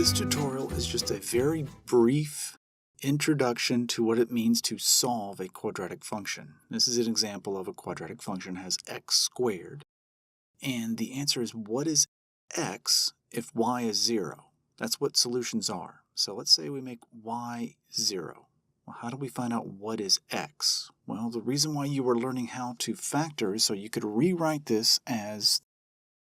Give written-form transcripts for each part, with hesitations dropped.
This tutorial is just a very brief introduction to what it means to solve a quadratic function. This is an example of a quadratic function that has x squared. And the answer is, what is x if y is 0? That's what solutions are. So let's say we make y 0. Well, how do we find out what is x? Well, the reason why you were learning how to factor is so you could rewrite this as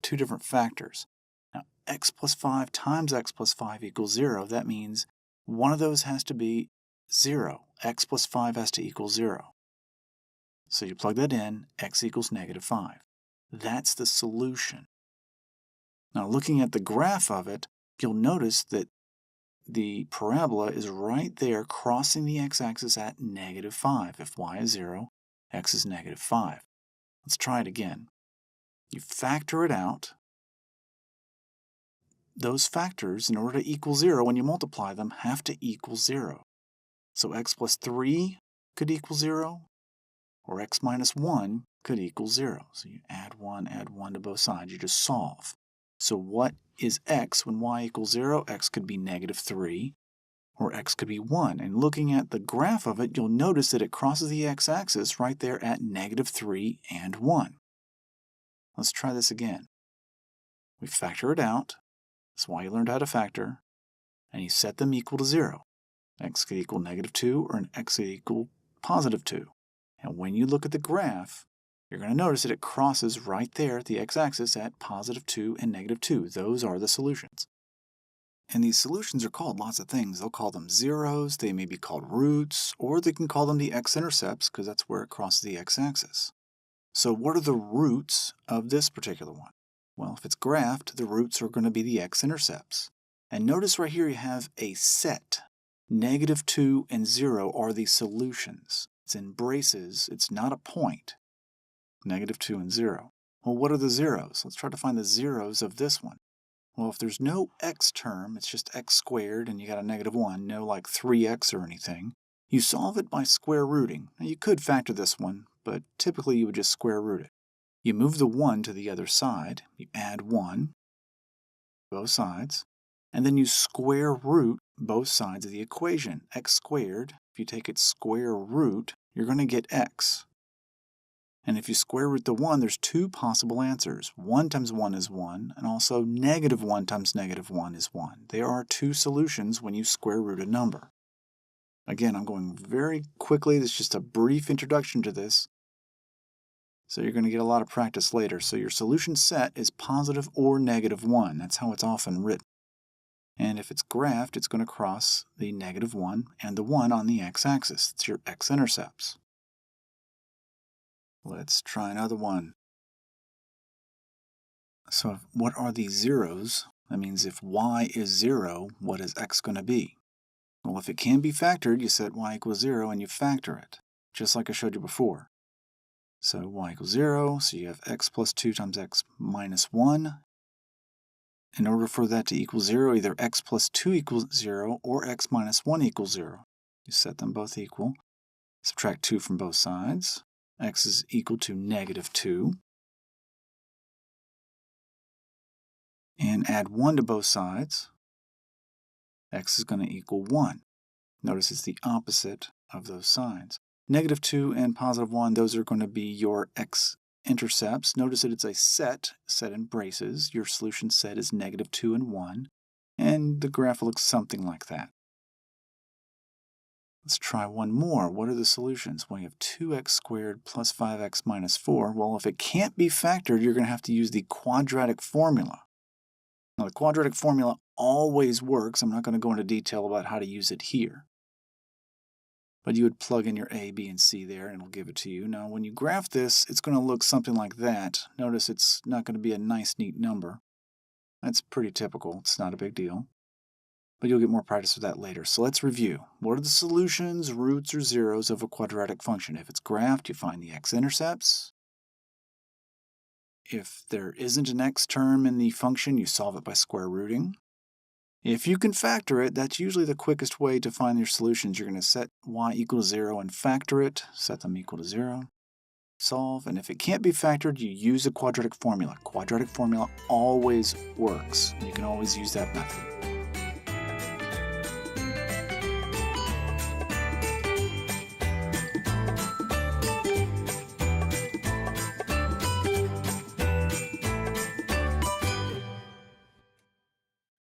two different factors. Now, x plus 5 times x plus 5 equals 0. That means one of those has to be 0. X plus 5 has to equal 0. So you plug that in, x equals negative 5. That's the solution. Now, looking at the graph of it, you'll notice that the parabola is right there crossing the x-axis at negative 5. If y is 0, x is negative 5. Let's try it again. You factor it out. Those factors, in order to equal 0, when you multiply them, have to equal 0. So x plus 3 could equal 0, or x minus 1 could equal 0. So you add 1 to both sides. You just solve. So what is x when y equals 0? X could be negative 3, or x could be 1. And looking at the graph of it, you'll notice that it crosses the x-axis right there at negative 3 and 1. Let's try this again. We factor it out. That's why you learned how to factor. And you set them equal to 0. X could equal negative 2, or an x could equal positive 2. And when you look at the graph, you're going to notice that it crosses right there at the x-axis at positive 2 and negative 2. Those are the solutions. And these solutions are called lots of things. They'll call them zeros, they may be called roots, or they can call them the x-intercepts because that's where it crosses the x-axis. So what are the roots of this particular one? Well, if it's graphed, the roots are going to be the x-intercepts. And notice right here you have a set. Negative 2 and 0 are the solutions. It's in braces. It's not a point. Negative 2 and 0. Well, what are the zeros? Let's try to find the zeros of this one. Well, if there's no x term, it's just x squared, and you got a negative 1, no like 3x or anything, you solve it by square rooting. Now, you could factor this one, but typically you would just square root it. You move the 1 to the other side, you add 1, both sides, and then you square root both sides of the equation. X squared, if you take its square root, you're going to get x. And if you square root the 1, there's two possible answers. 1 times 1 is 1, and also negative 1 times negative 1 is 1. There are two solutions when you square root a number. Again, I'm going very quickly. This is just a brief introduction to this. So you're going to get a lot of practice later. So your solution set is positive or negative 1. That's how it's often written. And if it's graphed, it's going to cross the negative 1 and the 1 on the x-axis. It's your x-intercepts. Let's try another one. So what are these zeros? That means if y is 0, what is x going to be? Well, if it can be factored, you set y equals 0 and you factor it, just like I showed you before. So y equals 0, so you have x plus 2 times x minus 1. In order for that to equal 0, either x plus 2 equals 0 or x minus 1 equals 0. You set them both equal. Subtract 2 from both sides. X is equal to negative 2. And add 1 to both sides. X is going to equal 1. Notice it's the opposite of those signs. Negative 2 and positive 1, those are going to be your x-intercepts. Notice that it's a set in braces. Your solution set is negative 2 and 1. And the graph looks something like that. Let's try one more. What are the solutions? Well, you have 2x squared plus 5x minus 4. Well, if it can't be factored, you're going to have to use the quadratic formula. Now, the quadratic formula always works. I'm not going to go into detail about how to use it here. But you would plug in your a, b, and c there, and it'll give it to you. Now, when you graph this, it's going to look something like that. Notice it's not going to be a nice, neat number. That's pretty typical. It's not a big deal. But you'll get more practice with that later. So let's review. What are the solutions, roots, or zeros of a quadratic function? If it's graphed, you find the x-intercepts. If there isn't an x term in the function, you solve it by square rooting. If you can factor it, that's usually the quickest way to find your solutions. You're going to set y equal to 0 and factor it. Set them equal to 0. Solve. And if it can't be factored, you use a quadratic formula. Quadratic formula always works. You can always use that method.